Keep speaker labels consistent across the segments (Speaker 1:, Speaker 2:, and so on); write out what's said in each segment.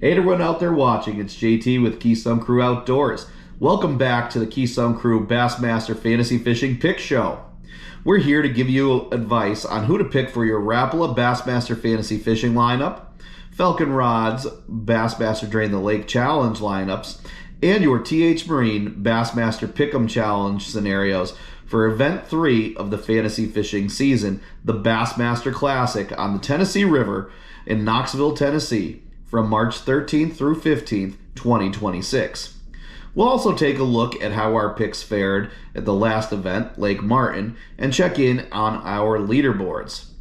Speaker 1: Hey everyone out there watching, it's JT with Keystone Crew Outdoors. Welcome back to the Keystone Crew Bassmaster Fantasy Fishing Pick Show. We're here to give you advice on who to pick for your Rapala Bassmaster Fantasy Fishing lineup, Falcon Rods Bassmaster Drain the Lake Challenge lineups, and your TH Marine Bassmaster Pick'em Challenge scenarios for Event 3 of the fantasy fishing season, the Bassmaster Classic on the Tennessee River in Knoxville, Tennessee, from March 13th through 15th, 2026. We'll also take a look at how our picks fared at the last event, Lake Martin, and check in on our leaderboards.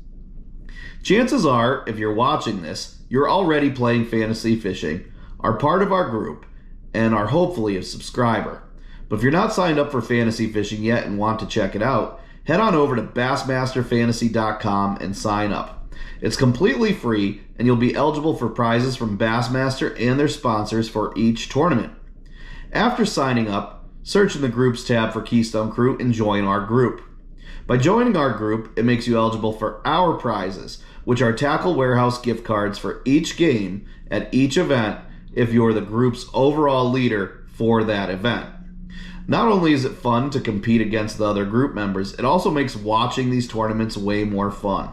Speaker 1: Chances are, if you're watching this, you're already playing fantasy fishing, are part of our group, and are hopefully a subscriber. But if you're not signed up for fantasy fishing yet and want to check it out, head on over to bassmasterfantasy.com and sign up. It's completely free, and you'll be eligible for prizes from Bassmaster and their sponsors for each tournament. After signing up, search in the Groups tab for Keystone Crew and join our group. By joining our group, it makes you eligible for our prizes, which are Tackle Warehouse gift cards for each game at each event if you're the group's overall leader for that event. Not only is it fun to compete against the other group members, it also makes watching these tournaments way more fun.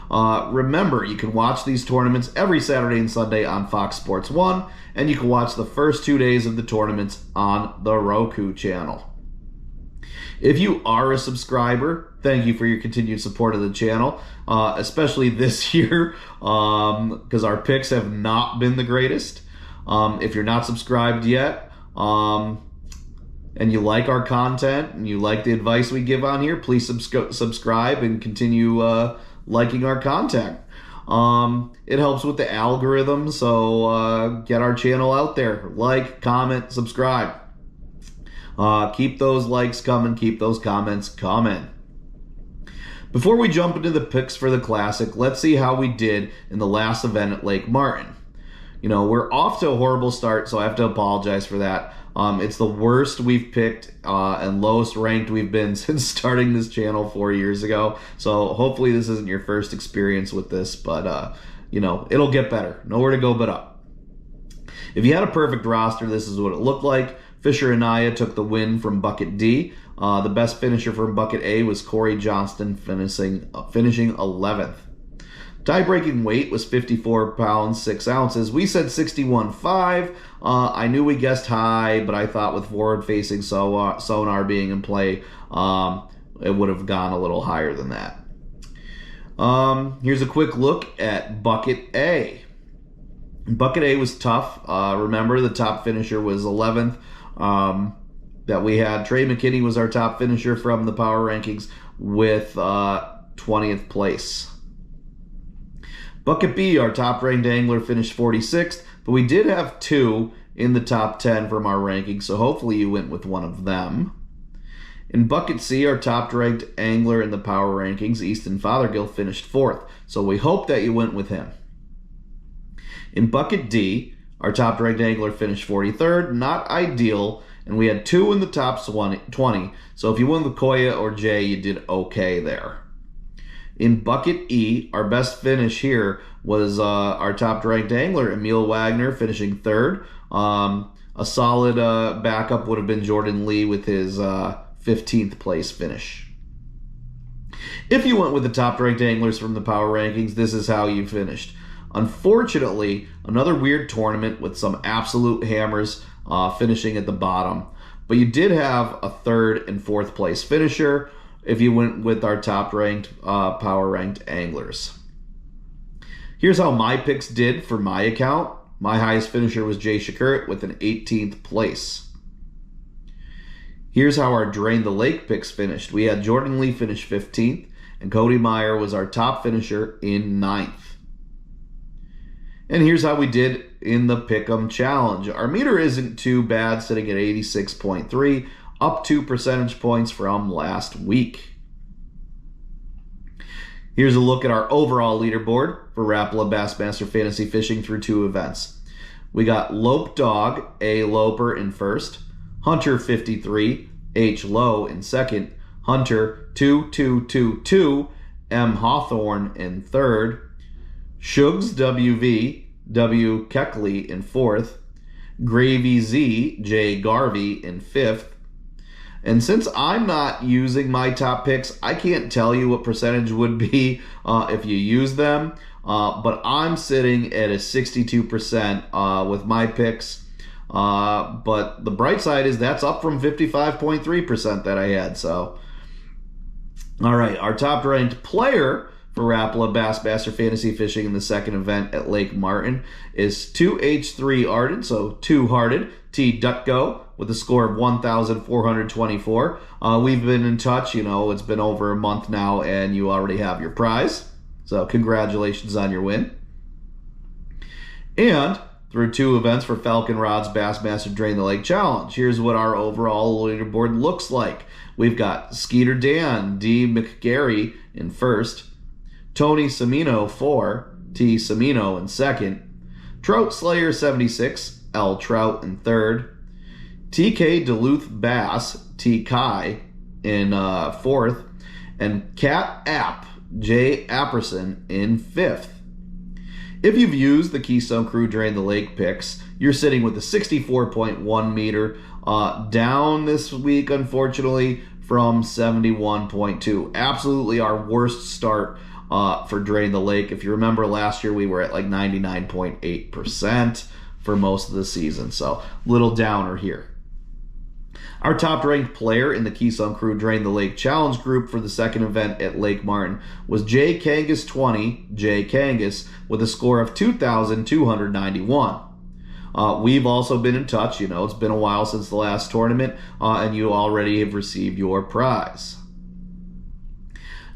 Speaker 1: Remember, you can watch these tournaments every Saturday and Sunday on Fox Sports 1, and you can watch the first 2 days of the tournaments on the Roku channel. If you are a subscriber, thank you for your continued support of the channel, especially this year, because our picks have not been the greatest. If you're not subscribed yet, and you like our content, and you like the advice we give on here, please subscribe and continue liking our content. It helps with the algorithm, so get our channel out there. Like, comment, subscribe. Keep those likes coming, keep those comments coming. Before we jump into the picks for the Classic, let's see how we did in the last event at Lake Martin. You know, we're off to a horrible start, so I have to apologize for that. It's the worst we've picked and lowest ranked we've been since starting this channel 4 years ago. So hopefully this isn't your first experience with this, but you know, it'll get better. Nowhere to go but up. If you had a perfect roster, this is what it looked like. Fisher Anaya took the win from Bucket D. The best finisher from Bucket A was Cory Johnston, finishing 11th. Tie-breaking weight was 54 pounds, 6 ounces. We said 61.5. I knew we guessed high, but I thought with forward-facing sonar being in play, it would have gone a little higher than that. Here's a quick look at Bucket A. Bucket A was tough. Remember, the top finisher was 11th. That we had. Trey McKinney was our top finisher from the power rankings with 20th place. Bucket B, our top-ranked angler, finished 46th, but we did have 2 in the top 10 from our rankings, so hopefully you went with one of them. In Bucket C, our top-ranked angler in the power rankings, Easton Fothergill, finished 4th, so we hope that you went with him. In Bucket D, our top-ranked angler finished 43rd, not ideal, and we had 2 in the top 20, so if you went with Koya or Jay, you did okay there. In Bucket E, our best finish here was our top-ranked angler, Emil Wagner, finishing 3rd. A solid backup would have been Jordan Lee with his 15th place finish. If you went with the top-ranked anglers from the power rankings, this is how you finished. Unfortunately, another weird tournament with some absolute hammers finishing at the bottom. But you did have a 3rd and 4th place finisher if you went with our top-ranked, power-ranked anglers. Here's how my picks did for my account. My highest finisher was Przekurat with an 18th place. Here's how our Drain the Lake picks finished. We had Jordan Lee finish 15th, and Cody Meyer was our top finisher in 9th. And here's how we did in the Pick'em Challenge. Our meter isn't too bad, sitting at 86.3, up 2 percentage points from last week. Here's a look at our overall leaderboard for Rapala Bassmaster Fantasy Fishing through 2 events. We got Lope Dog, A. Loper in 1st, Hunter 53, H. Lowe in 2nd, Hunter 2222, M. Hawthorne in 3rd, Shugs WV, W. Keckley in 4th, Gravy Z, J. Garvey in 5th. And since I'm not using my top picks, I can't tell you what percentage would be if you use them. But I'm sitting at a 62% with my picks. But the bright side is that's up from 55.3% that I had. So, all right, our top ranked player for Rapala Bassmaster Fantasy Fishing in the second event at Lake Martin is 2H3 Ardent, so two-hearted, T. Dutko, with a score of 1,424. We've been in touch, it's been over a month now, and you already have your prize. So congratulations on your win. And through 2 events for Falcon Rod's Bassmaster Drain the Lake Challenge, here's what our overall leaderboard looks like. We've got Skeeter Dan, D. McGarry in 1st, Tony Semino 4, T. Semino in 2nd, Trout Slayer 76, L. Trout in 3rd, TK Duluth Bass, T. Kai in 4th, and Cat App, J. Apperson in 5th. If you've used the Keystone Crew Drain the Lake picks, you're sitting with a 64.1 meter, down this week, unfortunately, from 71.2. Absolutely our worst start for Drain the Lake. If you remember last year, we were at like 99.8% for most of the season. So, little downer here. Our top-ranked player in the Keystone Crew Drain the Lake Challenge group for the second event at Lake Martin was J. Kangas 20, J. Kangas, with a score of 2,291. We've also been in touch. It's been a while since the last tournament, and you already have received your prize.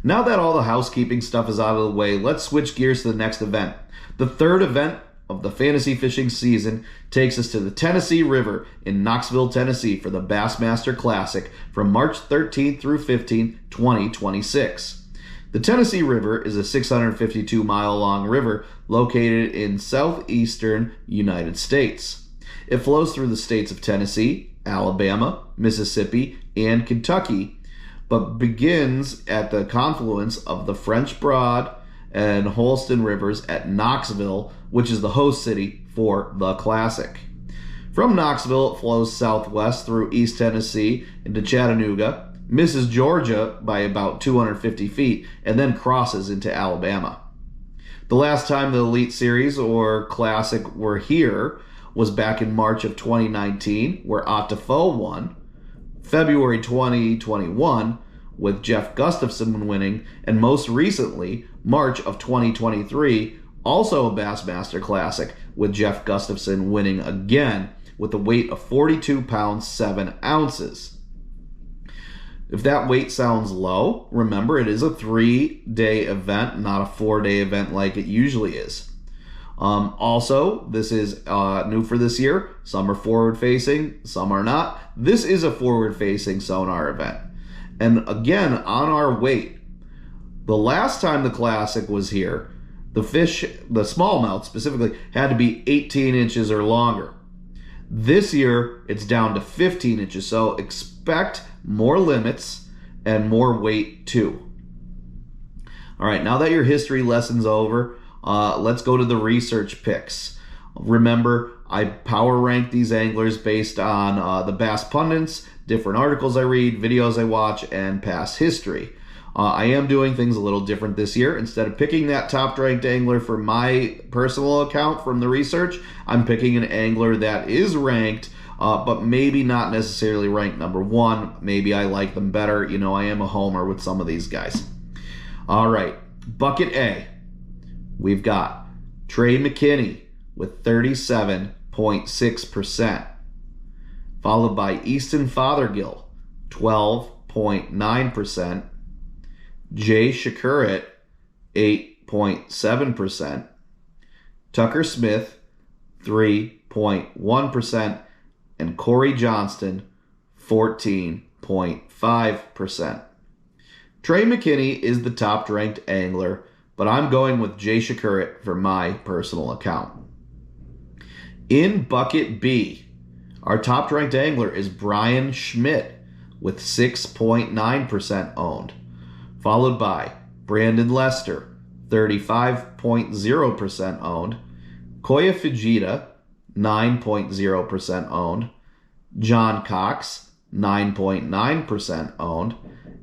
Speaker 1: Now that all the housekeeping stuff is out of the way, let's switch gears to the next event. The third event of the fantasy fishing season takes us to the Tennessee River in Knoxville, Tennessee for the Bassmaster Classic from March 13th through 15th, 2026. The Tennessee River is a 652-mile-long river located in southeastern United States. It flows through the states of Tennessee, Alabama, Mississippi, and Kentucky, but begins at the confluence of the French Broad and Holston Rivers at Knoxville, which is the host city for the Classic. From Knoxville, it flows southwest through East Tennessee into Chattanooga, misses Georgia by about 250 feet, and then crosses into Alabama. The last time the Elite Series or Classic were here was back in March of 2019, where Ottifo won, February 2021, with Jeff Gustafson winning, and most recently, March of 2023, also a Bassmaster Classic, with Jeff Gustafson winning again with a weight of 42 pounds 7 ounces. If that weight sounds low, remember it is a 3-day event, not a 4-day event like it usually is. Also, this is new for this year. Some are forward-facing, some are not. This is a forward-facing sonar event. And again, on our weight, the last time the Classic was here, the fish, the smallmouth specifically, had to be 18 inches or longer. This year, it's down to 15 inches, so expect more limits and more weight too. All right, now that your history lesson's over, let's go to the research picks. Remember, I power rank these anglers based on the bass pundits, different articles I read, videos I watch, and past history. I am doing things a little different this year. Instead of picking that top-ranked angler for my personal account from the research, I'm picking an angler that is ranked, but maybe not necessarily ranked number 1. Maybe I like them better. I am a homer with some of these guys. All right, bucket A. We've got Trey McKinney with 37.6%, followed by Easton Fothergill, 12.9%, Przekurat, 8.7%, Tucker Smith, 3.1%, and Cory Johnston, 14.5%. Trey McKinney is the top-ranked angler, but I'm going with Przekurat for my personal account. In bucket B, our top-ranked angler is Brian Schmidt with 6.9% owned, followed by Brandon Lester, 35.0% owned, Koya Fujita, 9.0% owned. John Cox, 9.9% owned.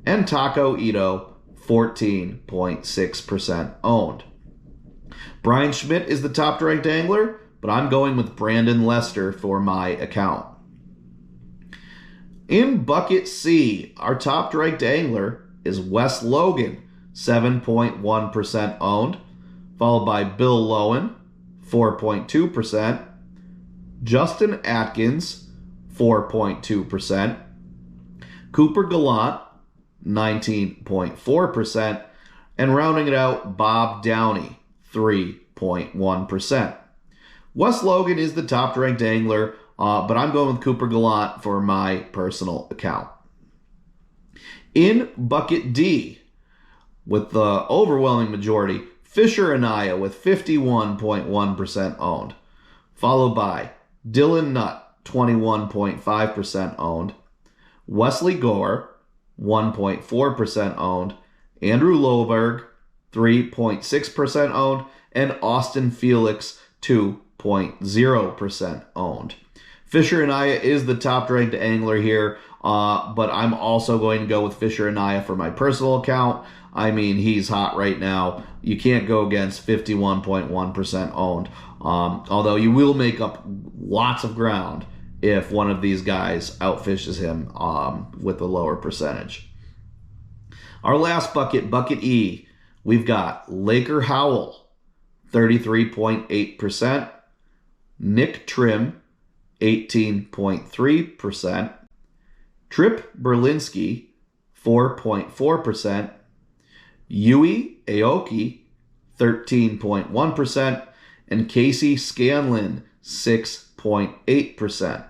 Speaker 1: And Tako Ito, 14.6% owned. Brian Schmidt is the top-ranked angler, but I'm going with Brandon Lester for my account. In Bucket C, our top-ranked angler is Wes Logan, 7.1% owned, followed by Bill Lowen, 4.2%, Justin Atkins, 4.2%, Cooper Gallant, 19.4%, and rounding it out, Bob Downey, 3.1%. Wes Logan is the top-ranked angler, but I'm going with Cooper Gallant for my personal account. In Bucket D, with the overwhelming majority, Fisher Anaya with 51.1% owned, followed by Dylan Nutt, 21.5% owned, Wesley Gore, 1.4% owned, Andrew Loberg, 3.6% owned, and Austin Felix, 2.0% owned. Fisher Anaya is the top-ranked angler here, but I'm also going to go with Fisher Anaya for my personal account. I mean, he's hot right now. You can't go against 51.1% owned, although you will make up lots of ground if one of these guys outfishes him with a lower percentage. Our last bucket, Bucket E, we've got Laker Howell, 33.8%, Nick Trim, 18.3%, Trip Berlinski, 4.4%, Yui Aoki, 13.1%, and Casey Scanlon, 6.8%.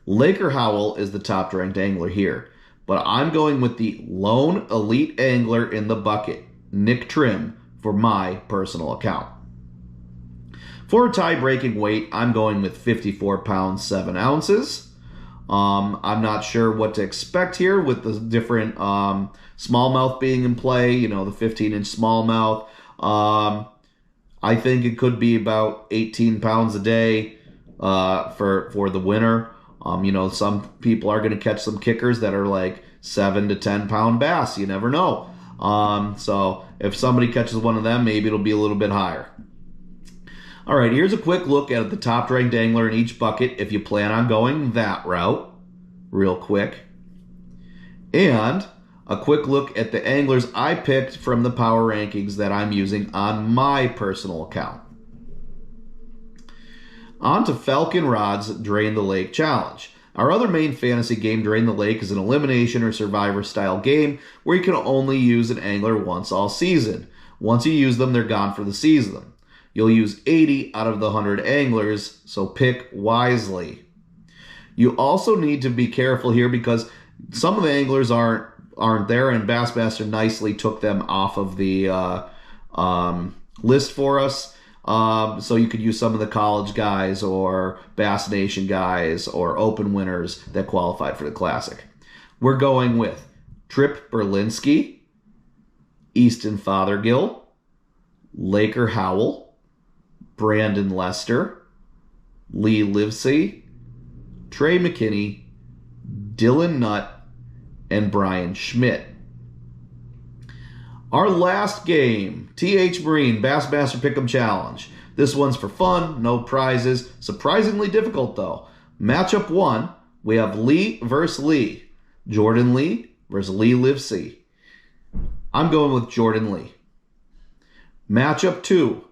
Speaker 1: Laker Howell is the top-ranked angler here, but I'm going with the lone elite angler in the bucket, Nick Trim, for my personal account. For a tie-breaking weight, I'm going with 54 pounds, 7 ounces. I'm not sure what to expect here with the different smallmouth being in play, the 15-inch smallmouth. I think it could be about 18 pounds a day for the winner. Some people are going to catch some kickers that are like 7 to 10 pound bass. You never know. So if somebody catches one of them, maybe it'll be a little bit higher. All right, here's a quick look at the top-ranked angler in each bucket if you plan on going that route, real quick. And a quick look at the anglers I picked from the power rankings that I'm using on my personal account. On to Falcon Rod's Drain the Lake Challenge. Our other main fantasy game, Drain the Lake, is an elimination or survivor-style game where you can only use an angler once all season. Once you use them, they're gone for the season. You'll use 80 out of the 100 anglers, so pick wisely. You also need to be careful here because some of the anglers aren't there, and Bassmaster nicely took them off of the list for us. So you could use some of the college guys or Bass Nation guys or open winners that qualified for the Classic. We're going with Trip Berlinski, Easton Fothergill, Laker Howell, Brandon Lester, Lee Livesey, Trey McKinney, Dylan Nutt, and Brian Schmidt. Our last game, T.H. Marine Bassmaster Pick'em Challenge. This one's for fun, no prizes. Surprisingly difficult, though. Matchup 1, we have Lee versus Lee. Jordan Lee versus Lee Livesey. I'm going with Jordan Lee. Matchup 2,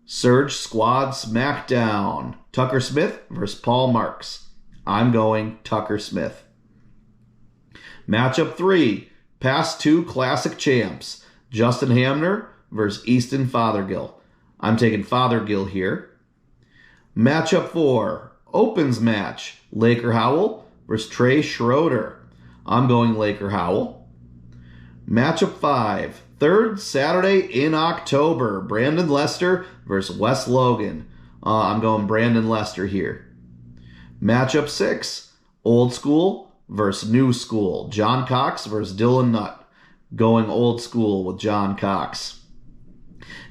Speaker 1: Surge Squad Smackdown. Tucker Smith versus Paul Marks. I'm going Tucker Smith. Matchup 3, Past 2 Classic Champs. Justin Hamner versus Easton Fothergill. I'm taking Fothergill here. Matchup 4, Opens match. Laker Howell versus Trey Schroeder. I'm going Laker Howell. Matchup 5, third Saturday in October. Brandon Lester versus Wes Logan. I'm going Brandon Lester here. Matchup 6, Old School versus New School. John Cox versus Dylan Nutt. Going Old School with John Cox.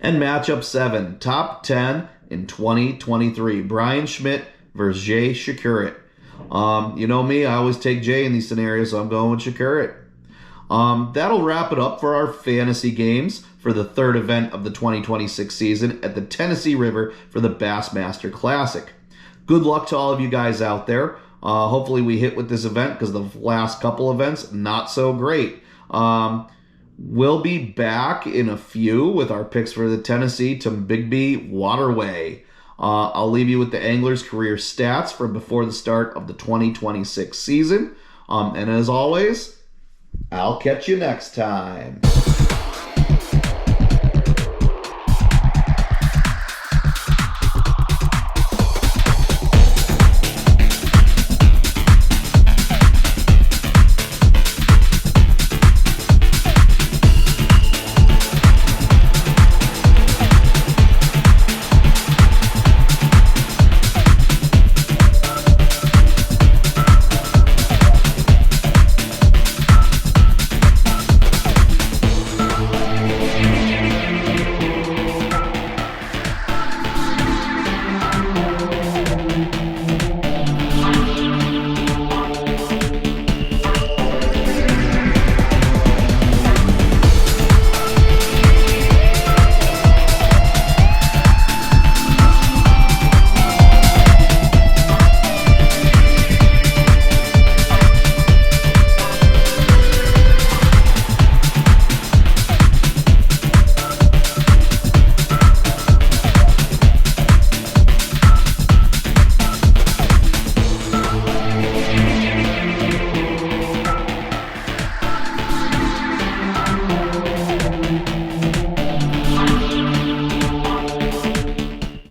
Speaker 1: And matchup 7, top 10 in 2023. Brian Schmidt versus Jay Przekurat. You know me, I always take Jay in these scenarios, so I'm going with Przekurat. That'll wrap it up for our fantasy games for the third event of the 2026 season at the Tennessee River for the Bassmaster Classic. Good luck to all of you guys out there. Hopefully we hit with this event because the last couple events, not so great. We'll be back in a few with our picks for the Tennessee to Bigby Waterway. I'll leave you with the angler's career stats for before the start of the 2026 season. And as always, I'll catch you next time.